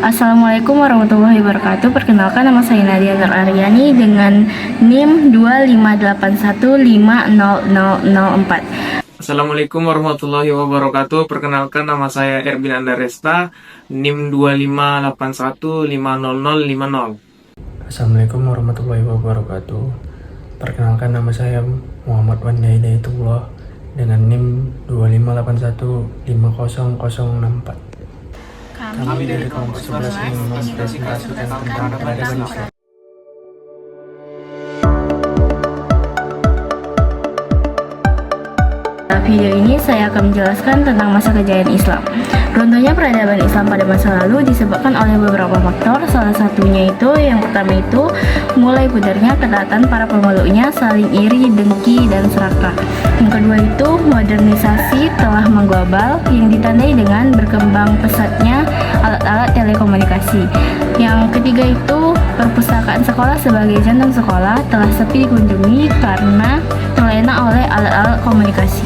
Assalamualaikum warahmatullahi wabarakatuh. Perkenalkan, nama saya Nadia Nur Aryani dengan NIM 258150004. Assalamualaikum warahmatullahi wabarakatuh. Perkenalkan, nama saya Ervin Andaresta, NIM 258150050. Assalamualaikum warahmatullahi wabarakatuh. Perkenalkan, nama saya Muhammad Wanda Hidayatullah dengan NIM 258150064. Kami dari kelompok 11 ingin mempresentasikan tentang peradaban Islam. Video ini saya akan menjelaskan tentang masa kejayaan Islam. Runtuhnya peradaban Islam pada masa lalu disebabkan oleh beberapa faktor. Salah satunya itu, yang pertama itu, mulai pudarnya ketaatan para pemeluknya, saling iri, dengki, dan serakah. Yang kedua itu, modernisasi telah mengglobal yang ditandai dengan berkembang pesatnya alat-alat telekomunikasi. Yang ketiga itu, perpustakaan sekolah sebagai jantung sekolah telah sepi dikunjungi karena terlena oleh alat-alat komunikasi.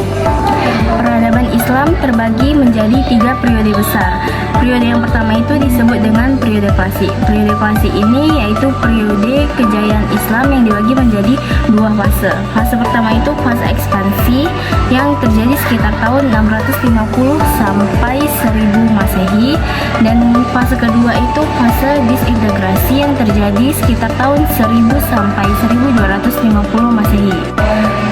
Peradaban Islam terbagi menjadi 3 periode besar. Periode yang pertama itu disebut dengan periode klasik. Periode klasik ini yaitu periode kejayaan Islam yang dibagi menjadi 2 fase. Fase pertama itu fase ekspansi yang terjadi sekitar tahun 650 sampai 1000 Masehi, dan fase kedua itu fase disintegrasi yang terjadi sekitar tahun 1000 sampai 1250 Masehi.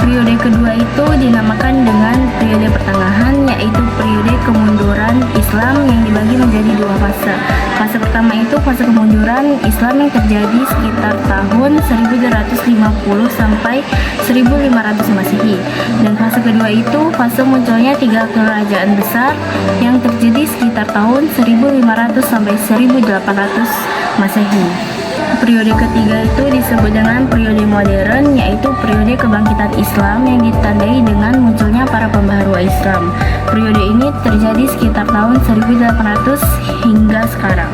Periode kedua itu dinamakan dengan periode pertengahan, yaitu periode kemunduran Islam yang dibagi menjadi 2 fase. Fase pertama itu fase kemunduran Islam yang terjadi sekitar tahun 1250 sampai 1500 Masehi. Dan fase kedua itu fase munculnya 3 kerajaan besar yang terjadi sekitar tahun 1500 sampai 1800 Masehi. Periode ketiga itu disebut dengan periode modern, yaitu periode kebangkitan Islam yang ditandai dengan munculnya para pembaharua Islam. Periode ini terjadi sekitar tahun 1800 hingga sekarang.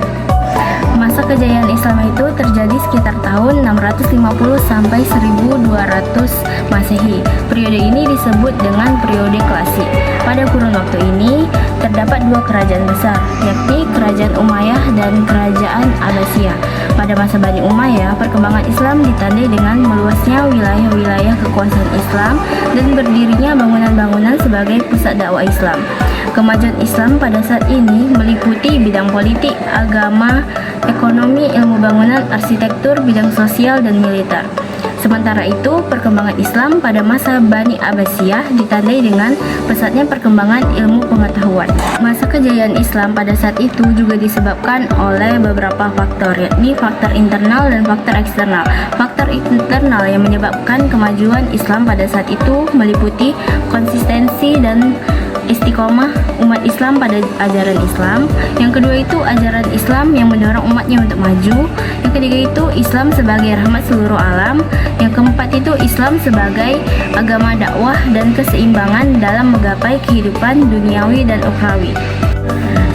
Masa kejayaan Islam itu terjadi sekitar tahun 650 sampai 1200 Masehi. Periode ini disebut dengan periode klasik. Pada kurun waktu ini terdapat 2 kerajaan besar, yakni Kerajaan Umayyah dan Kerajaan Abbasiyah. Pada masa Bani Umayyah, perkembangan Islam ditandai dengan meluasnya wilayah-wilayah kekuasaan Islam dan berdirinya bangunan-bangunan sebagai pusat dakwah Islam. Kemajuan Islam pada saat ini meliputi bidang politik, agama, ekonomi, ilmu bangunan, arsitektur, bidang sosial, dan militer. Sementara itu, perkembangan Islam pada masa Bani Abbasiyah ditandai dengan pesatnya perkembangan ilmu pengetahuan. Masa kejayaan Islam pada saat itu juga disebabkan oleh beberapa faktor, yakni faktor internal dan faktor eksternal. Faktor internal yang menyebabkan kemajuan Islam pada saat itu meliputi konsistensi dan istiqomah umat Islam pada ajaran Islam. Yang kedua itu ajaran Islam yang mendorong umatnya untuk maju. Yang ketiga itu Islam sebagai rahmat seluruh alam. Yang keempat itu Islam sebagai agama dakwah dan keseimbangan dalam menggapai kehidupan duniawi dan ukhrawi.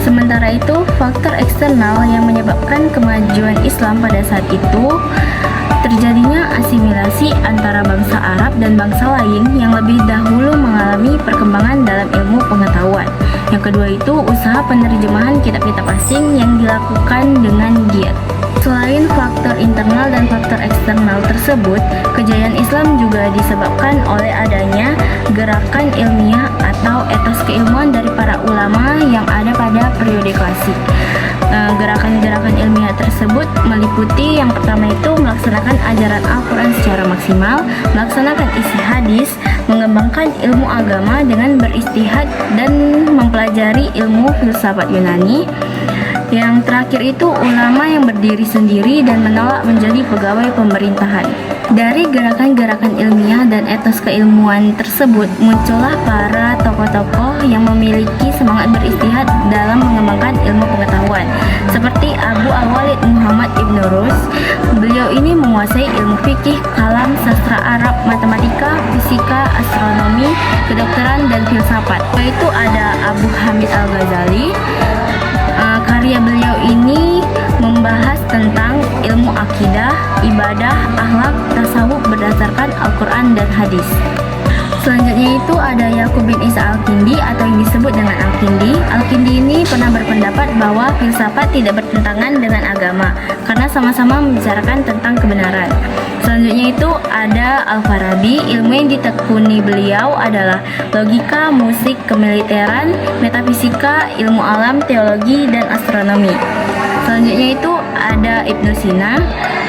Sementara itu, faktor eksternal yang menyebabkan kemajuan Islam pada saat itu terjadinya asimilasi antara bangsa Arab dan bangsa lain yang lebih dahulu mengalami perkembangan dalam ilmu pengetahuan. Yang kedua itu usaha penerjemahan kitab-kitab asing yang dilakukan dengan giat. Selain faktor internal dan faktor eksternal tersebut, kejayaan Islam juga disebabkan oleh adanya gerakan ilmiah atau etos keilmuan dari para ulama yang ada pada periode klasik. Gerakan-gerakan ilmiah tersebut meliputi yang pertama itu melaksanakan ajaran Al-Quran secara maksimal, melaksanakan isi hadis, mengembangkan ilmu agama dengan beristihad dan mempelajari ilmu filsafat Yunani. Yang terakhir itu ulama yang berdiri sendiri dan menolak menjadi pegawai pemerintahan. Dari gerakan-gerakan ilmiah dan etos keilmuan tersebut muncullah para tokoh-tokoh yang memiliki semangat beristihad dalam mengembangkan ilmu pengetahuan, seperti Abu Al-Walid Muhammad Ibn Rus. Beliau ini menguasai ilmu fikih, kalam, sastra Arab, matematika, fisika, astronomi, kedokteran, dan filsafat. Yaitu ada Abu Hamid Al-Ghazali. Karya beliau ini membahas tentang ilmu akidah, ibadah, akhlak, tasawuf berdasarkan Al-Quran dan hadis. Selanjutnya itu ada Yakub bin Isa Al-Kindi atau yang disebut dengan Al-Kindi. Al-Kindi ini pernah berpendapat bahwa filsafat tidak bertentangan dengan agama karena sama-sama membicarakan tentang kebenaran. Selanjutnya itu ada Al-Farabi. Ilmu yang ditekuni beliau adalah logika, musik, kemiliteran, metafisika, ilmu alam, teologi, dan astronomi. Selanjutnya itu ada Ibnu Sina.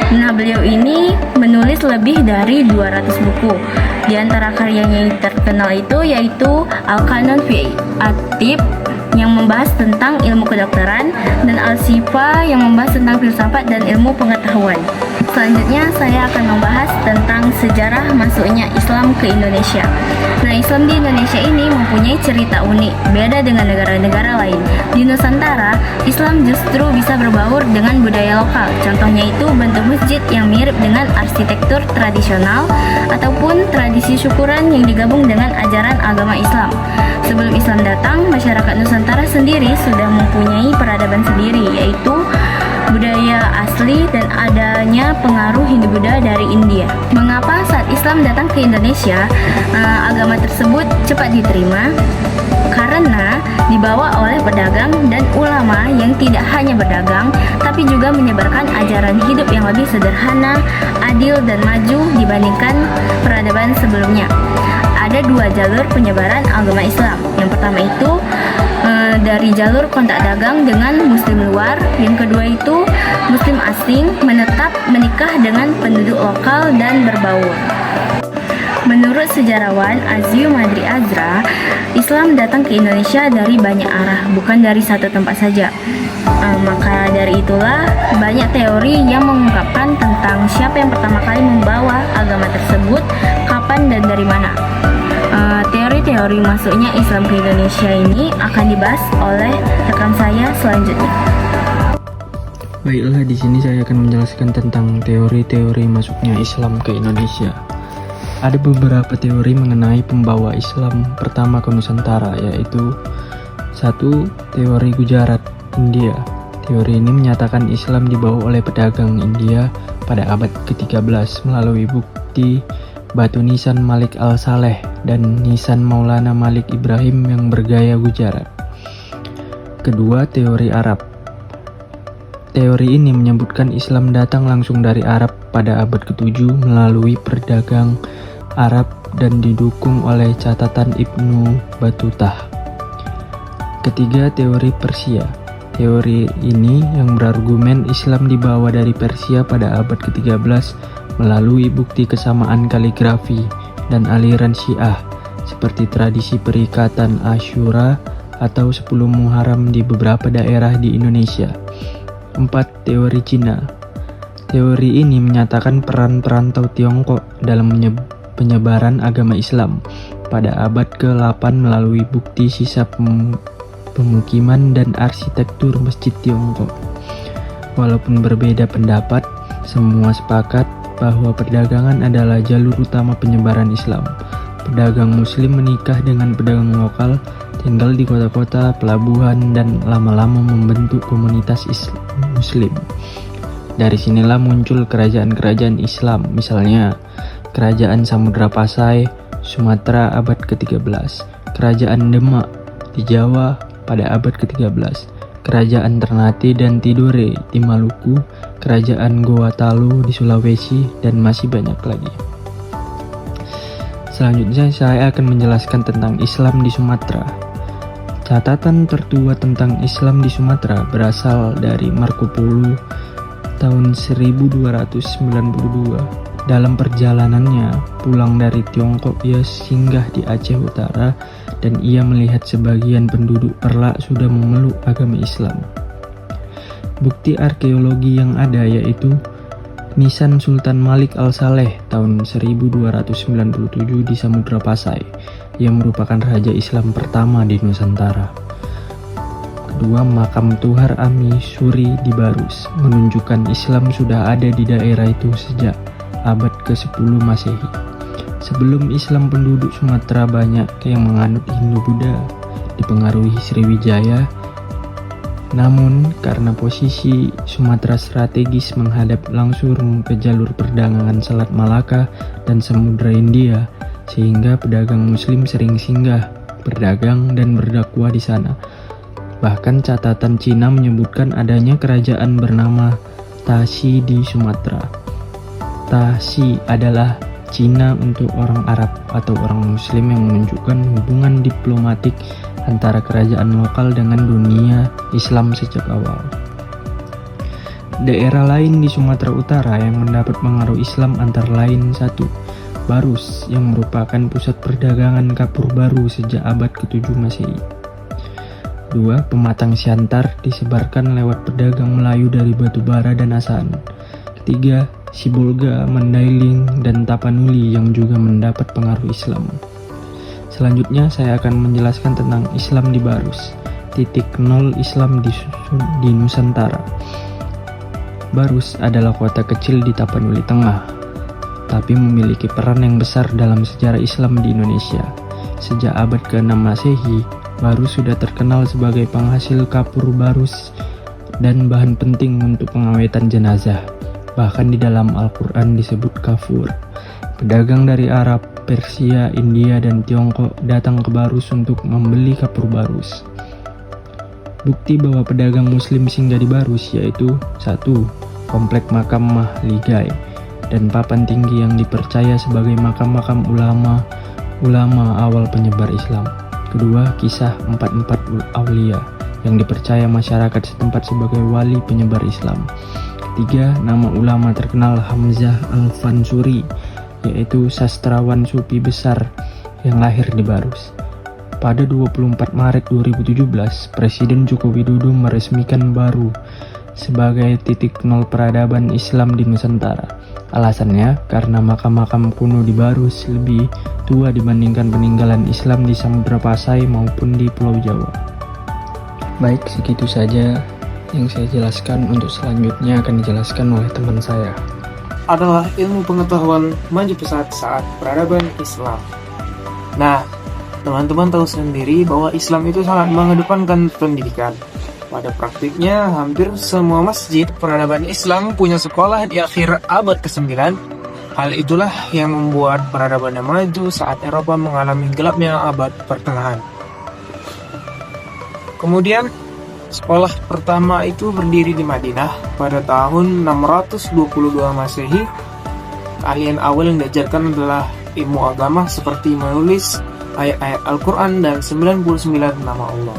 Nah, beliau ini menulis lebih dari 200 buku. Di antara karyanya yang terkenal itu yaitu Al-Qanon fi At-Tib yang membahas tentang ilmu kedokteran dan Al-Shifa yang membahas tentang filsafat dan ilmu pengetahuan. Selanjutnya saya akan membahas tentang sejarah masuknya Islam ke Indonesia. Nah, Islam di Indonesia ini mempunyai cerita unik, beda dengan negara-negara lain. Di Nusantara, Islam justru bisa berbaur dengan budaya lokal. Contohnya itu bentuk masjid yang mirip dengan arsitektur tradisional ataupun tradisi syukuran yang digabung dengan ajaran agama Islam. Sebelum Islam datang, masyarakat Nusantara sendiri sudah mempunyai peradaban sendiri, yaitu budaya asli dan adanya pengaruh Hindu-Buddha dari India. Mengapa saat Islam datang ke Indonesia, agama tersebut cepat diterima? Karena dibawa oleh pedagang dan ulama yang tidak hanya berdagang, tapi juga menyebarkan ajaran hidup yang lebih sederhana, adil, dan maju dibandingkan peradaban sebelumnya. Ada dua jalur penyebaran agama Islam. Yang pertama itu dari jalur kontak dagang dengan muslim luar. Yang kedua itu muslim asing menetap menikah dengan penduduk lokal dan berbaur. Menurut sejarawan Azio Madri Azra, Islam datang ke Indonesia dari banyak arah, bukan dari satu tempat saja. Maka dari itulah banyak teori yang mengungkapkan tentang siapa yang pertama kali membawa agama tersebut, kapan dan dari mana. Teori-teori masuknya Islam ke Indonesia ini akan dibahas oleh rekan saya selanjutnya. Baiklah, di sini saya akan menjelaskan tentang teori-teori masuknya Islam ke Indonesia. Ada beberapa teori mengenai pembawa Islam pertama ke Nusantara, yaitu 1. Teori Gujarat, India. Teori ini menyatakan Islam dibawa oleh pedagang India pada abad ke-13 melalui bukti batu nisan Malik Al-Saleh dan nisan Maulana Malik Ibrahim yang bergaya Gujarat. Kedua, teori Arab. Teori ini menyebutkan Islam datang langsung dari Arab pada abad ke-7 melalui pedagang Arab dan didukung oleh catatan Ibnu Batutah. Ketiga, teori Persia. Teori ini yang berargumen Islam dibawa dari Persia pada abad ke-13 melalui bukti kesamaan kaligrafi dan aliran Syiah seperti tradisi perikatan Asyura atau 10 Muharram di beberapa daerah di Indonesia. 4. Teori Cina. Teori ini menyatakan peran perantau Tiongkok dalam penyebaran agama Islam pada abad ke-8 melalui bukti sisa pemukiman dan arsitektur masjid Tiongkok. Walaupun berbeda pendapat, semua sepakat bahwa perdagangan adalah jalur utama penyebaran Islam. Pedagang muslim menikah dengan pedagang lokal, tinggal di kota-kota, pelabuhan, dan lama-lama membentuk komunitas muslim. Dari sinilah muncul kerajaan-kerajaan Islam, misalnya Kerajaan Samudra Pasai, Sumatera abad ke-13, Kerajaan Demak di Jawa pada abad ke-13, Kerajaan Ternate dan Tidore di Maluku, Kerajaan Goa Talu di Sulawesi, dan masih banyak lagi. Selanjutnya saya akan menjelaskan tentang Islam di Sumatera. Catatan tertua tentang Islam di Sumatera berasal dari Marco Polo tahun 1292. Dalam perjalanannya pulang dari Tiongkok, ia singgah di Aceh Utara dan ia melihat sebagian penduduk Perlak sudah memeluk agama Islam. Bukti arkeologi yang ada yaitu nisan Sultan Malik Al-Saleh tahun 1297 di Samudra Pasai, yang merupakan raja Islam pertama di Nusantara. Kedua, makam Tuhar Ami Suri di Barus menunjukkan Islam sudah ada di daerah itu sejak abad ke-10 Masehi. Sebelum Islam, penduduk Sumatera banyak yang menganut Hindu-Buddha, dipengaruhi Sriwijaya. Namun, karena posisi Sumatera strategis menghadap langsung ke jalur perdagangan Selat Malaka dan Samudra India, sehingga pedagang muslim sering singgah, berdagang, dan berdakwah di sana. Bahkan catatan Cina menyebutkan adanya kerajaan bernama Taxi di Sumatera. Taxi adalah Cina untuk orang Arab atau orang Muslim yang menunjukkan hubungan diplomatik antara kerajaan lokal dengan dunia Islam sejak awal. Daerah lain di Sumatera Utara yang mendapat pengaruh Islam antara lain: 1. Barus, yang merupakan pusat perdagangan kapur baru sejak abad ke-7 Masehi. 2. Pematang Siantar, disebarkan lewat pedagang Melayu dari Batubara dan Asahan. 3. Sibolga, Mandailing, dan Tapanuli yang juga mendapat pengaruh Islam. Selanjutnya saya akan menjelaskan tentang Islam di Barus. Titik nol Islam di Nusantara. Barus adalah kota kecil di Tapanuli Tengah, tapi memiliki peran yang besar dalam sejarah Islam di Indonesia. Sejak abad ke-6 Masehi, Barus sudah terkenal sebagai penghasil kapur barus dan bahan penting untuk pengawetan jenazah. Bahkan di dalam Al-Quran disebut kafur. Pedagang dari Arab, Persia, India, dan Tiongkok datang ke Barus untuk membeli kapur barus. Bukti bahwa pedagang muslim singgah di Barus yaitu: 1. Komplek makam Mahligai dan papan tinggi yang dipercaya sebagai makam-makam ulama awal penyebar Islam. Kedua, kisah 44 Aulia yang dipercaya masyarakat setempat sebagai wali penyebar Islam. Ketiga, nama ulama terkenal Hamzah Al-Fansuri, yaitu sastrawan sufi besar yang lahir di Barus. Pada 24 Maret 2017, Presiden Joko Widodo meresmikan Baru sebagai titik nol peradaban Islam di Nusantara. Alasannya karena makam-makam kuno di Barus lebih tua dibandingkan peninggalan Islam di Samudra Pasai maupun di Pulau Jawa. Baik, segitu saja yang saya jelaskan. Untuk selanjutnya akan dijelaskan oleh teman saya. Adalah ilmu pengetahuan maju pesat saat peradaban Islam. Nah, teman-teman tahu sendiri bahwa Islam itu sangat mengedepankan pendidikan. Pada praktiknya, hampir semua masjid peradaban Islam punya sekolah di akhir abad ke-9. Hal itulah yang membuat peradaban yang maju saat Eropa mengalami gelapnya abad pertengahan. Kemudian, sekolah pertama itu berdiri di Madinah pada tahun 622 Masehi. Keahlian awal yang diajarkan adalah ilmu agama seperti menulis ayat-ayat Al-Quran dan 99 nama Allah.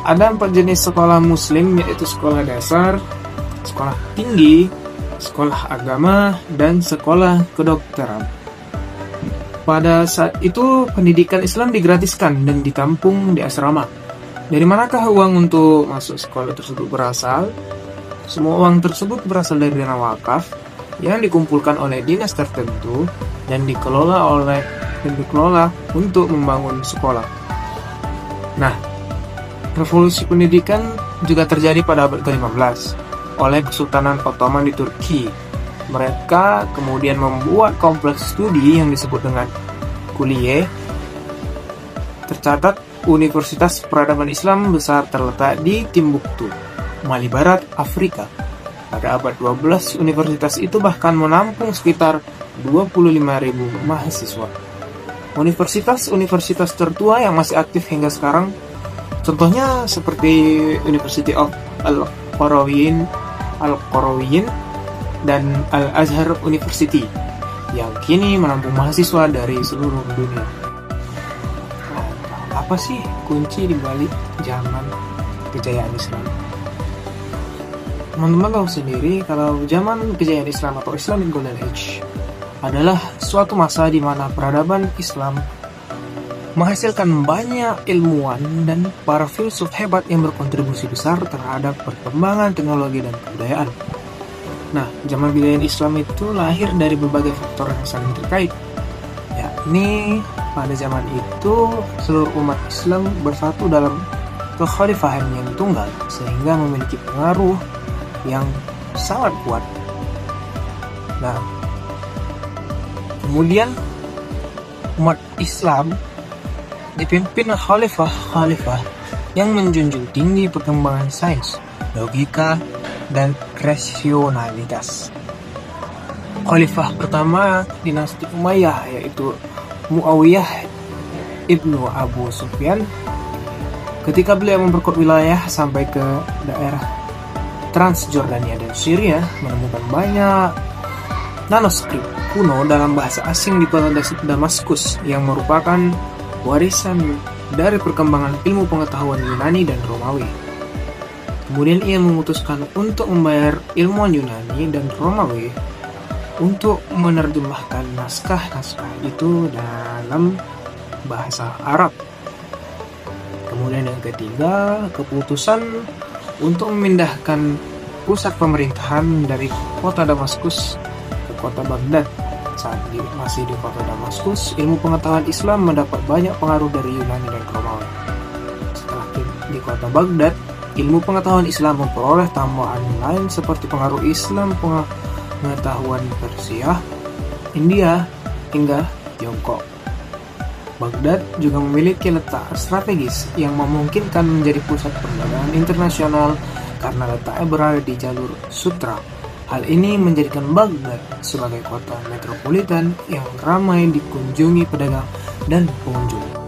Ada 4 jenis sekolah muslim, yaitu sekolah dasar, sekolah tinggi, sekolah agama, dan sekolah kedokteran. Pada saat itu, pendidikan Islam digratiskan dan ditampung di asrama. Dari manakah uang untuk masuk sekolah tersebut berasal? Semua uang tersebut berasal dari dana wakaf yang dikumpulkan oleh dinas tertentu dan dikelola untuk membangun sekolah. Nah, revolusi pendidikan juga terjadi pada abad ke-15 oleh Kesultanan Ottoman di Turki. Mereka kemudian membuat kompleks studi yang disebut dengan Kuliye. Tercatat Universitas Peradaban Islam besar terletak di Timbuktu, Mali Barat, Afrika. Pada abad 12, universitas itu bahkan menampung sekitar 25.000 mahasiswa. Universitas-universitas tertua yang masih aktif hingga sekarang, contohnya seperti University of Al-Qarawiyyin dan Al-Azhar University, yang kini menampung mahasiswa dari seluruh dunia. Apa sih kunci di balik zaman kejayaan Islam? Teman-teman tahu sendiri kalau zaman kejayaan Islam atau Islamic Golden Age adalah suatu masa di mana peradaban Islam menghasilkan banyak ilmuwan dan para filsuf hebat yang berkontribusi besar terhadap perkembangan teknologi dan kebudayaan. Nah, zaman kejayaan Islam itu lahir dari berbagai faktor yang saling terkait, yakni pada zaman itu seluruh umat Islam bersatu dalam kekhalifahan yang tunggal sehingga memiliki pengaruh yang sangat kuat. Nah, kemudian umat Islam dipimpin khalifah yang menjunjung tinggi perkembangan sains, logika, dan rasionalitas. Khalifah pertama dinasti Umayyah yaitu Muawiyah ibnu Abu Sufyan ketika beliau memperkuat wilayah sampai ke daerah Transjordania dan Syria, menemukan banyak manuskrip kuno dalam bahasa asing di kota Damaskus yang merupakan warisan dari perkembangan ilmu pengetahuan Yunani dan Romawi. Kemudian ia memutuskan untuk membayar ilmuwan Yunani dan Romawi untuk menerjemahkan naskah-naskah itu dalam bahasa Arab. Kemudian yang ketiga, keputusan untuk memindahkan pusat pemerintahan dari kota Damaskus ke kota Baghdad. Saat masih di kota Damaskus, ilmu pengetahuan Islam mendapat banyak pengaruh dari Yunani dan Romawi. Setelah di kota Baghdad, ilmu pengetahuan Islam memperoleh tambahan lain seperti pengaruh Islam pengetahuan Persia, India, hingga Tiongkok. Baghdad juga memiliki letak strategis yang memungkinkan menjadi pusat perdagangan internasional karena letaknya berada di jalur sutra. Hal ini menjadikan Baghdad sebagai kota metropolitan yang ramai dikunjungi pedagang dan pengunjung.